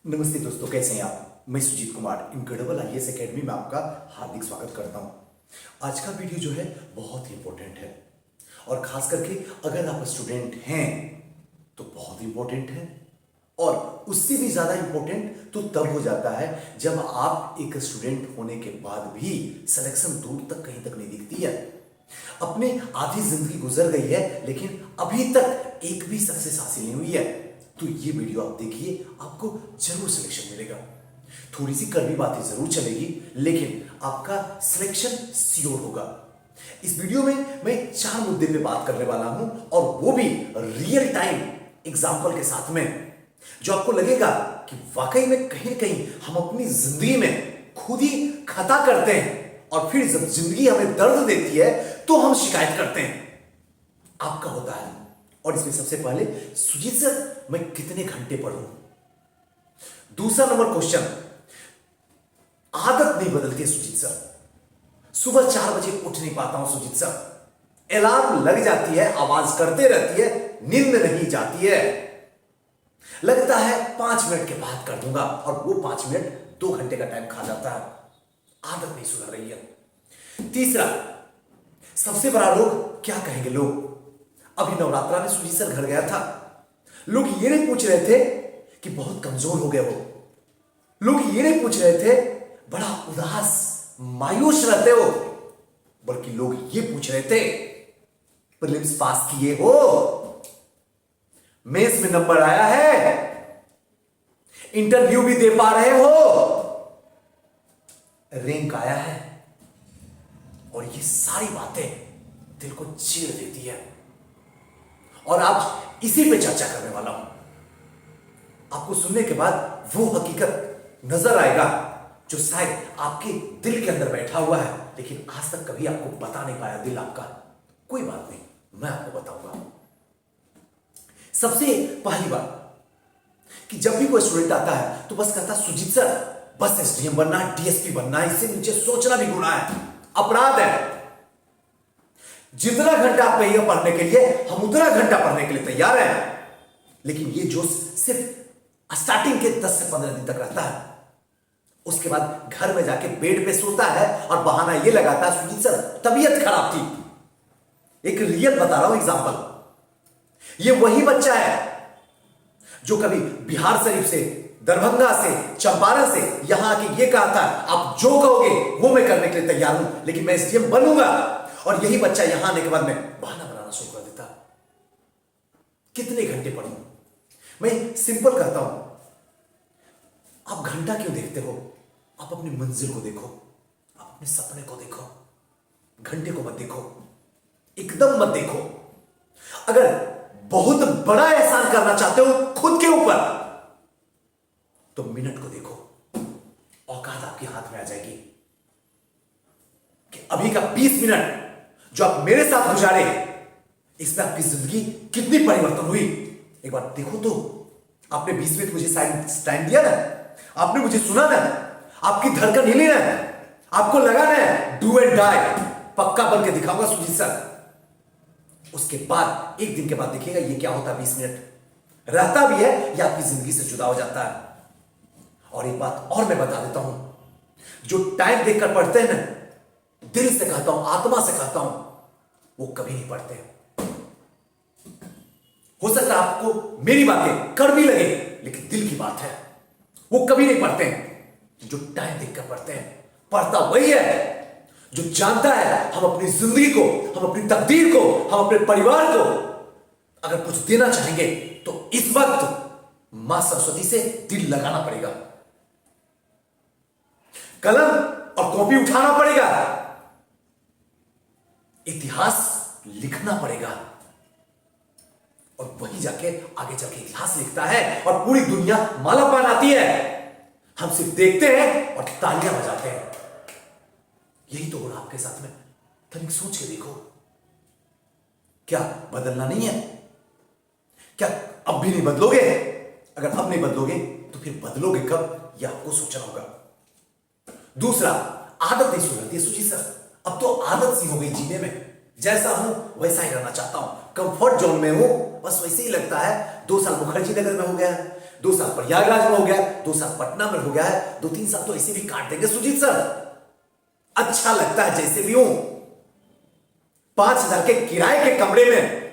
नमस्ते दोस्तों, कैसे हैं आप। मैं Sujit Kumar Incredible IAS Academy में आपका हार्दिक स्वागत करता हूं। आज का वीडियो जो है बहुत ही इंपॉर्टेंट है और खास करके अगर आप स्टूडेंट हैं तो बहुत इंपॉर्टेंट है, और उससे भी ज्यादा इंपॉर्टेंट तो तब हो जाता है जब आप एक स्टूडेंट होने के बाद भी सिलेक्शन दूर तक कहीं तक नहीं दिखती है। अपने आधी जिंदगी गुजर गई है लेकिन अभी तक एक भी सक्सेस हासिल नहीं हुई है, तो ये वीडियो आप देखिए, आपको जरूर सिलेक्शन मिलेगा। थोड़ी सी कड़वी बातें जरूर चलेगी लेकिन आपका सिलेक्शन श्योर होगा। इस वीडियो में मैं 4 मुद्दे पे बात करने वाला हूं, और वो भी रियल टाइम एग्जांपल के साथ में, जो आपको लगेगा कि वाकई में कहीं न कहीं हम अपनी जिंदगी में खुद ही खता करते हैं, और फिर जब जिंदगी हमें दर्द देती है तो हम शिकायत करते हैं। आपका होता है। और इसमें सबसे पहले, सुजीत सर मैं कितने घंटे पढ़ूं। दूसरा नंबर क्वेश्चन, आदत नहीं बदलती है सुजीत सर, सुबह 4 बजे उठ नहीं पाता हूं सुजीत सर, अलार्म लग जाती है, आवाज करते रहती है, नींद नहीं जाती है, लगता है 5 मिनट के बाद कर दूंगा और वो 5 मिनट 2 घंटे का टाइम खा जाता है। आदत नहीं सुधर रही है। तीसरा, सबसे बड़ा रोग क्या कहेंगे लोग। अभी नवरात्रा में सुजीत सर घर गया था, लोग ये नहीं पूछ रहे थे कि बहुत कमजोर हो गए वो, लोग ये नहीं पूछ रहे थे बड़ा उदास मायूस रहते हो, बल्कि लोग ये पूछ रहे थे प्रीलिम्स पास किए हो, मेंस में नंबर आया है, इंटरव्यू भी दे पा रहे हो, रैंक आया है। और ये सारी बातें दिल को चीर देती है, और आज इसी पे चर्चा करने वाला हूं। आपको सुनने के बाद वो हकीकत नजर आएगा जो शायद आपके दिल के अंदर बैठा हुआ है, लेकिन आज तक कभी आपको बता नहीं पाया दिल आपका। कोई बात नहीं, मैं आपको बताऊंगा। सबसे पहली बात कि जब भी कोई स्टूडेंट आता है तो बस कहता सुजीत सर बस एसडीएम बनना है, डीएसपी बनना है, इससे नीचे सोचना भी गुनाह है, अपराध है। जितना घंटा आप कहिए पढ़ने के लिए, हम उतना घंटा पढ़ने के लिए तैयार हैं, लेकिन ये जोश सिर्फ स्टार्टिंग के 10 से 15 दिन तक रहता है। उसके बाद घर में जाके बेड पे सोता है और बहाना ये लगाता है सुजीत सर तबीयत खराब थी। एक रियल बता रहा हूं एग्जांपल, ये वही बच्चा है जो कभी बिहार शरीफ से, दरभंगा से, चंपारण से यहां आके ये कहा था आप जो कहोगे वो मैं करने के लिए तैयार हूं, लेकिन मैं एसडीएम बनूंगा। और यही बच्चा यहां आने के बाद में बहाना बनाना शुरू कर देता। कितने घंटे पढ़ूं? मैं सिंपल कहता हूं, आप घंटा क्यों देखते हो? आप अपनी मंजिल को देखो, आप अपने सपने को देखो, घंटे को मत देखो, एकदम मत देखो। अगर बहुत बड़ा एहसान करना चाहते हो खुद के ऊपर तो मिनट को देखो, औकात आपके हाथ में आ जाएगी कि अभी का 20 मिनट जो आप मेरे साथ गुजारे, इसमें आपकी जिंदगी कितनी परिवर्तन हुई। एक बार देखो तो, आपने 20 मिनट मुझे टाइम दिया ना, आपने मुझे सुना ना, आपकी धड़कन हिली ना, आपको लगा ना डू एंड डाई, पक्का बन के दिखाऊंगा सुजीत सर। उसके बाद एक दिन के बाद देखिएगा ये क्या होता है, 20 मिनट रहता भी है या आपकी जिंदगी से जुदा हो जाता है। और एक बात और मैं बता देता हूं, जो टाइम देखकर पढ़ते हैं ना, दिल से कहता हूं, आत्मा से कहता हूं, वो कभी नहीं पढ़ते। हो सकता है आपको मेरी बातें कड़वी लगे, लेकिन दिल की बात है, वो कभी नहीं पढ़ते हैं। जो टाइम देखकर पढ़ते हैं, पढ़ता वही है जो जानता है हम अपनी जिंदगी को, हम अपनी तकदीर को, हम अपने परिवार को अगर कुछ देना चाहेंगे तो इस वक्त मां सरस्वती से दिल लगाना पड़ेगा, कलम और कॉपी उठाना पड़ेगा, इतिहास लिखना पड़ेगा, और वही जाके आगे चल के इतिहास लिखता है और पूरी दुनिया माला पान आती है। हम सिर्फ देखते हैं और तालियां बजाते हैं। यही तो हो रहा आपके साथ में। तनिक सोच के देखो, क्या बदलना नहीं है? क्या अब भी नहीं बदलोगे? अगर अब नहीं बदलोगे तो फिर बदलोगे कब, यह आपको सोचना होगा। दूसरा, आदत नहीं सुधरती है सुजीत सर, अब तो आदत सी हो गई जीने में, जैसा हूं वैसा ही रहना चाहता हूं, कंफर्ट जोन में हूं, बस वैसे ही लगता है। 2 साल मुखर्जी नगर में हो गया, 2 साल प्रयागराज में हो गया, 2 साल पटना में हो गया है, 2-3 साल तो ऐसे भी काट देंगे सुजीत सर। अच्छा लगता है जैसे भी हो। 5,000 के किराए के कमरे में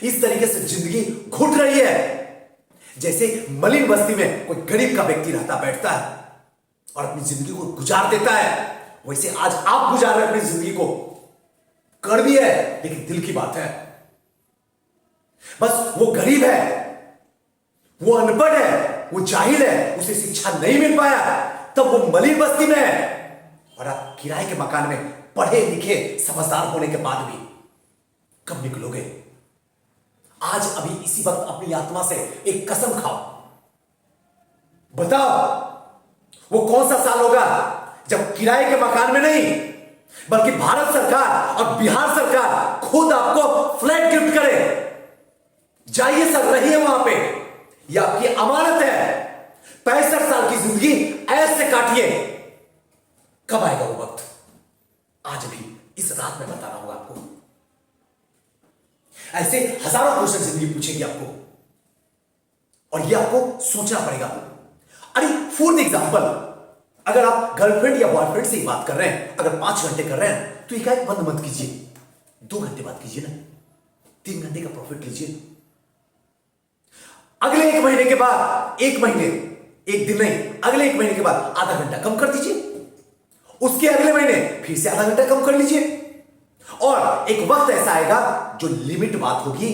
इस तरीके से जिंदगी घुट रही है जैसे मलिन बस्ती में कोई गरीब का व्यक्ति रहता बैठता है और अपनी जिंदगी को गुजार देता है। वैसे आज आप गुजार रहे अपनी जिंदगी को। कड़वी है लेकिन दिल की बात है। बस वो गरीब है, वो अनपढ़ है, वो जाहिल है, उसे शिक्षा नहीं मिल पाया, तब वो मलिन बस्ती में है और आप किराए के मकान में पढ़े लिखे समझदार होने के बाद भी कब निकलोगे? आज अभी इसी वक्त अपनी आत्मा से एक कसम खाओ। बताओ वो कौन सा साल होगा जब किराए के मकान में नहीं बल्कि भारत सरकार और बिहार सरकार खुद आपको फ्लैट गिफ्ट करे। जाइए सर, रहिए वहां पे, यह आपकी अमानत है। 65 साल की जिंदगी ऐसे काटिए। कब आएगा वो वक्त? आज भी इस रात में बताना होगा आपको। ऐसे हजारों क्वेश्चन जिंदगी पूछेगी आपको और ये आपको सोचना पड़ेगा। अरे फॉर एग्जाम्पल, अगर आप गर्लफ्रेंड या बॉयफ्रेंड से ही बात कर रहे हैं, अगर 5 घंटे कर रहे हैं तो एकाएक बंद मत कीजिए, 2 घंटे बात कीजिए ना, 3 घंटे का प्रॉफिट लीजिए। अगले 1 महीने के बाद, 1 महीने, 1 दिन नहीं, अगले 1 महीने के बाद आधा घंटा कम कर दीजिए। उसके अगले महीने फिर से आधा घंटा कम कर लीजिए और एक वक्त ऐसा आएगा जो लिमिट बात होगी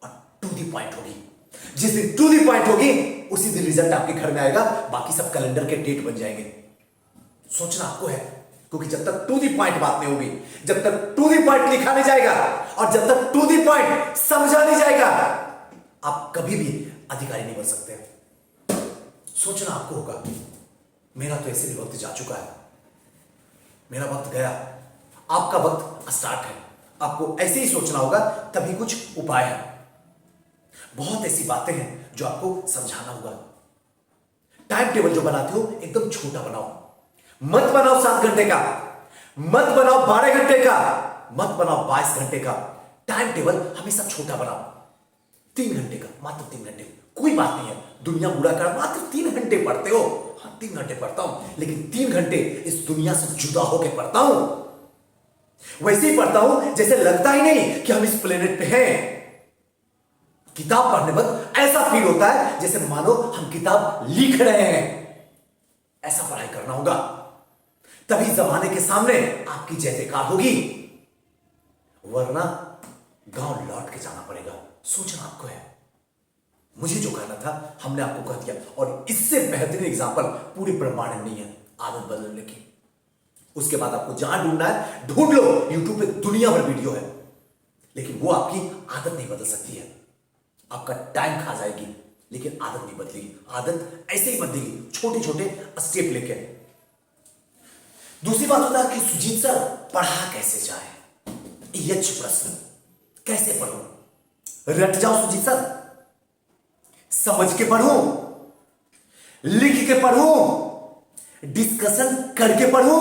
और टू दी पॉइंट होगी। जिस दिन टू दी पॉइंट होगी उसी दिन रिजल्ट आपके घर में आएगा, बाकी सब कैलेंडर के डेट बन जाएंगे। सोचना आपको है, क्योंकि जब तक टू दी पॉइंट बात नहीं होगी, जब तक टू दी पॉइंट लिखा नहीं जाएगा और जब तक टू दी पॉइंट समझा नहीं जाएगा, आप कभी भी अधिकारी नहीं बन सकते। सोचना आपको होगा। मेरा तो ऐसे भी वक्त जा चुका है, मेरा वक्त गया, आपका वक्त स्टार्ट है। आपको ऐसे ही सोचना होगा, तभी कुछ उपाय है। बहुत ऐसी बातें हैं जो आपको समझाना होगा। टाइम टेबल जो बनाते हो एकदम छोटा बनाओ, मत बनाओ 7 घंटे का, मत बनाओ 12 घंटे का, मत बनाओ 22 घंटे का। टाइम टेबल हमेशा छोटा बनाओ, 3 घंटे का, मात्र 3 घंटे। कोई बात नहीं है, दुनिया बुरा कर, मात्र 3 घंटे पढ़ते हो। हाँ 3 घंटे पढ़ता हूं, लेकिन 3 घंटे इस दुनिया से जुदा होकर पढ़ता हूं। वैसे ही पढ़ता हूं जैसे लगता ही नहीं कि हम इस प्लेनेट पे हैं। किताब पढ़ने वक्त ऐसा फील होता है जैसे मानो हम किताब लिख रहे हैं। ऐसा पढ़ाई करना होगा, तभी जमाने के सामने आपकी जय जयकार होगी, वरना गांव लौट के जाना पड़ेगा। सोचना आपको है। मुझे जो कहना था हमने आपको कह दिया, और इससे बेहतरीन एग्जांपल पूरी ब्रह्मांड में नहीं है आदत बदलने की। उसके बाद आपको जहां ढूंढना है ढूंढ लो, यूट्यूब पे दुनिया भर वीडियो है, लेकिन वो आपकी आदत नहीं बदल सकती है। आपका टाइम खा जाएगी, लेकिन आदत नहीं बदलेगी। आदत ऐसे ही बदलेगी, छोटे छोटे स्टेप लेके। दूसरी बात होता है कि सुजीत सर पढ़ा कैसे जाए, ये अच्छा प्रश्न। कैसे पढ़ो? रट जाओ सुजीत सर, समझ के पढ़ो, लिख के पढ़ो, डिस्कशन करके पढ़ो,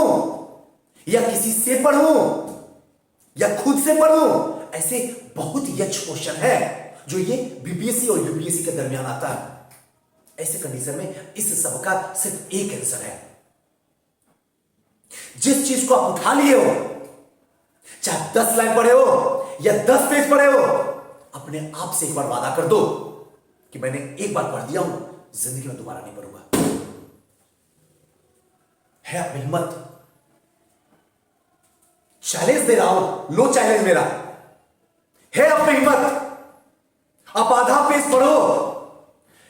या किसी से पढ़ो, या खुद से पढ़ो। ऐसे बहुत ही अच्छे क्वेश्चन है जो ये बीपीएससी और यूपीएससी के दरमियान आता है। ऐसे कंडीशन में इस सब का सिर्फ एक आंसर है। जिस चीज को आप उठा लिए हो, चाहे 10 लाइन पढ़े हो या 10 पेज पढ़े हो, अपने आप से एक बार वादा कर दो कि मैंने एक बार पढ़ दिया हूं, जिंदगी में दोबारा नहीं पढ़ूंगा। है आप में हिम्मत? चैलेंज दे रहा हूं, लो चैलेंज मेरा है। आप में हिम्मत? आप आधा पेज पढ़ो,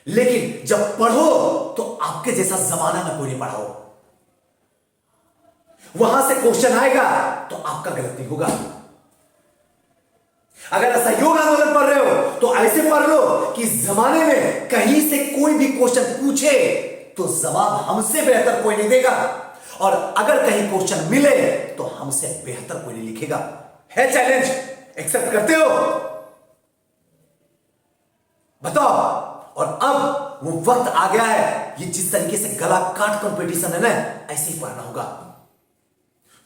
लेकिन जब पढ़ो तो आपके जैसा जमाना में कोई नहीं पढ़ा हो। वहां से क्वेश्चन आएगा तो आपका गलत नहीं होगा। अगर असहयोग आंदोलन पढ़ रहे हो तो ऐसे पढ़ लो कि जमाने में कहीं से कोई भी क्वेश्चन पूछे तो जवाब हमसे बेहतर कोई नहीं देगा, और अगर कहीं क्वेश्चन मिले तो हमसे बेहतर कोई नहीं लिखेगा। है चैलेंज? एक्सेप्ट करते हो? बताओ। और अब वो वक्त आ गया है, ये जिस तरीके से गला काट कंपटीशन है ना, ऐसे ही पढ़ना होगा।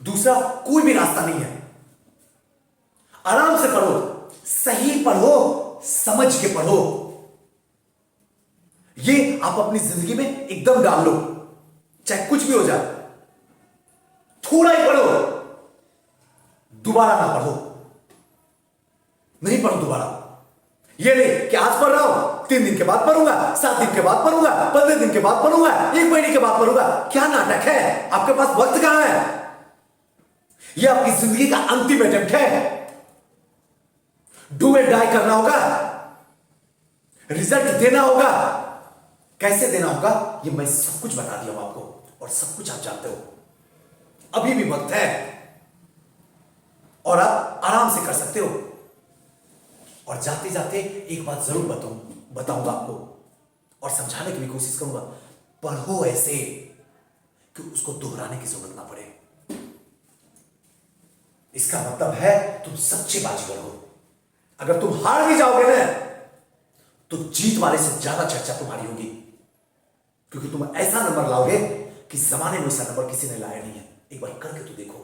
दूसरा कोई भी रास्ता नहीं है। आराम से पढ़ो, सही पढ़ो, समझ के पढ़ो। ये आप अपनी जिंदगी में एकदम डाल लो, चाहे कुछ भी हो जाए। थोड़ा ही पढ़ो, दोबारा ना पढ़ो, नहीं पढ़ो दोबारा। ये नहीं कि आज पढ़ रहा हूं, 3 दिन के बाद पढ़ूंगा, 7 दिन के बाद पढ़ूंगा, 15 दिन के बाद पढ़ूंगा, 1 महीने के बाद पढ़ूंगा। क्या नाटक है? आपके पास वक्त कहां है? यह आपकी जिंदगी का अंतिम अटेम्प्ट है। डू एंड डाई करना होगा, रिजल्ट देना होगा। कैसे देना होगा ये मैं सब कुछ बता दिया हूं आपको, और सब कुछ आप जानते हो। अभी भी वक्त है और आप आराम से कर सकते हो। और जाते जाते एक बात जरूर बताऊंगा आपको, और समझाने की भी कोशिश करूंगा। पढ़ो ऐसे कि उसको दोहराने की जरूरत ना पड़े। इसका मतलब है तुम सच्चे बाजीगर हो। अगर तुम हार भी जाओगे ना, तो जीत वाले से ज्यादा चर्चा तुम्हारी होगी, क्योंकि तुम ऐसा नंबर लाओगे कि जमाने में ऐसा नंबर किसी ने लाया नहीं है। एक बार करके तो देखो।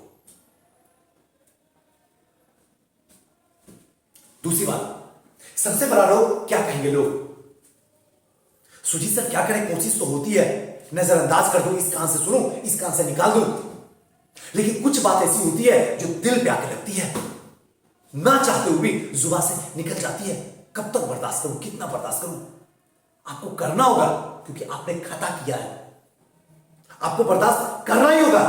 दूसरी बात, सबसे बड़ा रोग क्या कहेंगे लोग? सुजीत सर क्या करें, कोशिश तो होती है, नजरअंदाज कर दूं, इस कान से सुनूं, इस कान से निकाल दूं, लेकिन कुछ बात ऐसी होती है जो दिल पे आके लगती है, ना चाहते हुए भी जुबान से निकल जाती है। कब तक बर्दाश्त करूं, कितना बर्दाश्त करूं? आपको करना होगा, क्योंकि आपने खता किया है। आपको बर्दाश्त करना ही होगा।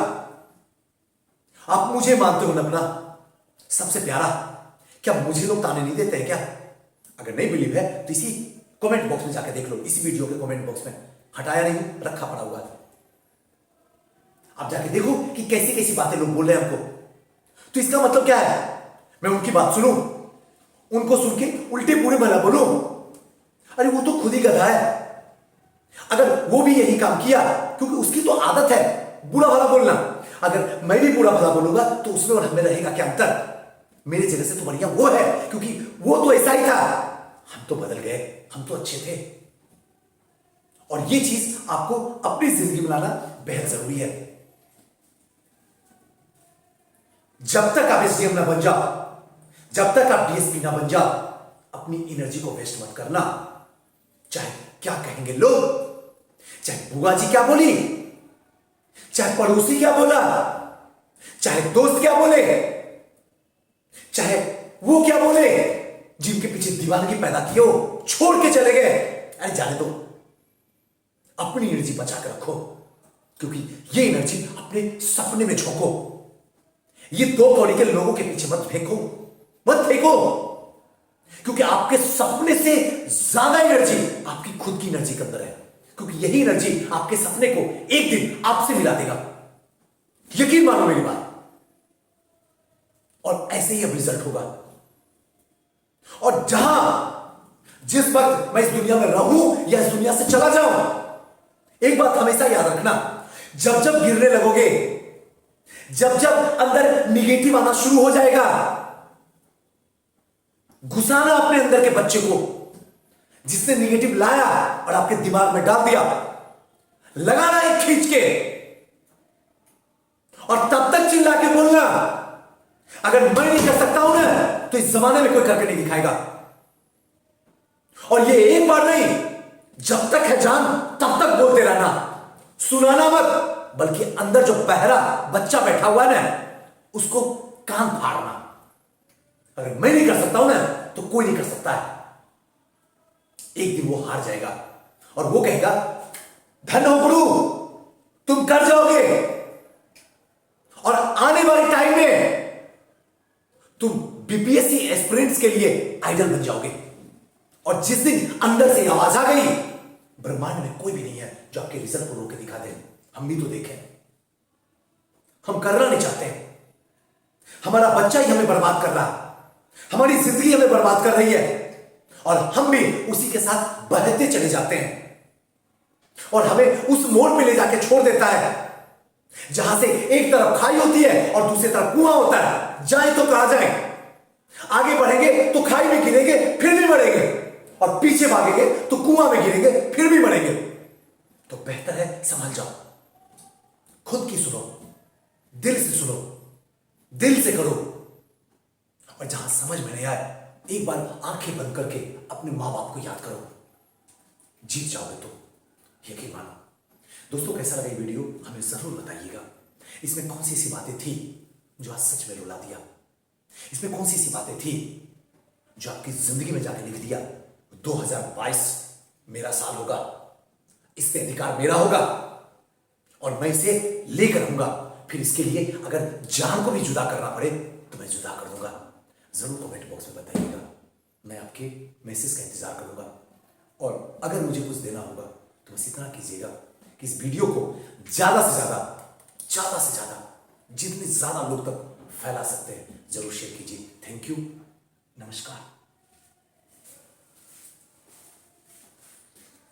आप मुझे मानते हो ना अपना सबसे प्यारा? क्या मुझे लोग ताने नहीं देते हैं क्या? अगर नहीं बिलीव है तो इसी कमेंट बॉक्स में जाकर देख लो, इसी वीडियो के कमेंट बॉक्स में, हटाया नहीं, रखा पड़ा हुआ है। आप जाके देखो कि कैसी कैसी बातें लोग बोल रहे हैं हमको। तो इसका मतलब क्या है? मैं उनकी बात सुनूं, उनको सुन के उल्टे पूरे भला बोलूं? अरे वो तो खुद ही गधा है। अगर वो भी यही काम किया, क्योंकि उसकी तो आदत है बुरा भला बोलना, अगर मैं भी बुरा भला बोलूंगा तो उसमें और हमें रहेगा क्या अंतर? मेरी जगह से तो बढ़िया वो है, क्योंकि वो तो ऐसा ही था। हम तो बदल गए, हम तो अच्छे थे। और ये चीज आपको अपनी जिंदगी में लाना बेहद जरूरी है। जब तक आप एसडीएम ना बन जाओ, जब तक आप डीएसपी ना बन जाओ, अपनी एनर्जी को वेस्ट मत करना। चाहे क्या कहेंगे लोग, चाहे बुआ जी क्या बोली, चाहे पड़ोसी क्या बोला, चाहे दोस्त क्या बोले, चाहे वो क्या बोले, जिनके पीछे दीवानगी पैदा की हो, छोड़ के चले गए। अरे जाने दो, अपनी एनर्जी बचा के रखो, क्योंकि ये एनर्जी अपने सपने में झोंको। ये 2 कौड़ी के लोगों के पीछे मत फेंको, मत फेंको, क्योंकि आपके सपने से ज्यादा एनर्जी आपकी खुद की एनर्जी के अंदर है। क्योंकि यही एनर्जी आपके सपने को एक दिन आपसे मिला देगा। यकीन मानो मेरी बात। और ऐसे ही अब रिजल्ट होगा। और जिस वक्त मैं इस दुनिया में रहूं या इस दुनिया से चला जाऊं, एक बात हमेशा याद रखना, जब जब गिरने लगोगे, जब जब अंदर निगेटिव आना शुरू हो जाएगा, घुसाना अपने अंदर के बच्चे को, जिसने निगेटिव लाया और आपके दिमाग में डाल दिया, लगाना एक खींच के, और तब तक चिल्ला के बोलना, अगर मैं नहीं कर सकता हूं ना, तो इस जमाने में कोई करके नहीं दिखाएगा। और ये एक बार नहीं, जब तक है जान तब तक बोलते रहना, सुनाना मत, बल्कि अंदर जो बहरा बच्चा बैठा हुआ है ना, उसको कान फाड़ना। अगर मैं नहीं कर सकता हूं ना, तो कोई नहीं कर सकता है। एक दिन वो हार जाएगा और वो कहेगा, धन्य हो गुरु, तुम कर जाओगे। और आने वाले टाइम में तुम बीपीएससी एस्पिरेंट्स के लिए आइडल बन जाओगे। और जिस दिन अंदर से आवाज आ गई, ब्रह्मांड में कोई भी नहीं है जो आपके रिजल्ट को रोक के दिखा दे। हम भी तो देखें, हम करना नहीं चाहते, हमारा बच्चा ही हमें बर्बाद कर रहा है, हमारी जिंदगी हमें बर्बाद कर रही है, और हम भी उसी के साथ बहते चले जाते हैं, और हमें उस मोड़ पे ले जाके छोड़ देता है जहां से एक तरफ खाई होती है और दूसरी तरफ कुआं होता है। जाए तो कहां जाए? आगे बढ़ेंगे तो खाई में गिरेंगे, फिर भी बढ़ेंगे, और पीछे भागेंगे तो कुआं में गिरेंगे, फिर भी बढ़ेंगे। तो बेहतर है संभल जाओ, खुद की सुनो, दिल से सुनो, दिल से करो। और जहां समझ में नहीं आए, एक बार आंखें बंद करके अपने मां बाप को याद करो, जीत जाओगे तो। यकीन मानो। दोस्तों, कैसा लगा ये वीडियो हमें जरूर बताइएगा। इसमें कौन सी ऐसी बातें थी जो आज सच में रुला दिया? इसमें कौन सी ऐसी बातें थी जो आपकी जिंदगी में जाके लिख दिया 2022 मेरा साल होगा, इस पे अधिकार मेरा होगा और मैं इसे लेकर रहूंगा। फिर इसके लिए अगर जान को भी जुदा करना पड़े तो मैं जुदा कर दूंगा। जरूर कमेंट बॉक्स में बताइएगा, मैं आपके मैसेज का इंतजार करूंगा। और अगर मुझे कुछ देना होगा तो बस इतना कीजिएगा कि इस वीडियो को ज्यादा से ज्यादा जितने ज्यादा लोग तक फैला सकते हैं जरूर शेयर कीजिए। थैंक यू, नमस्कार।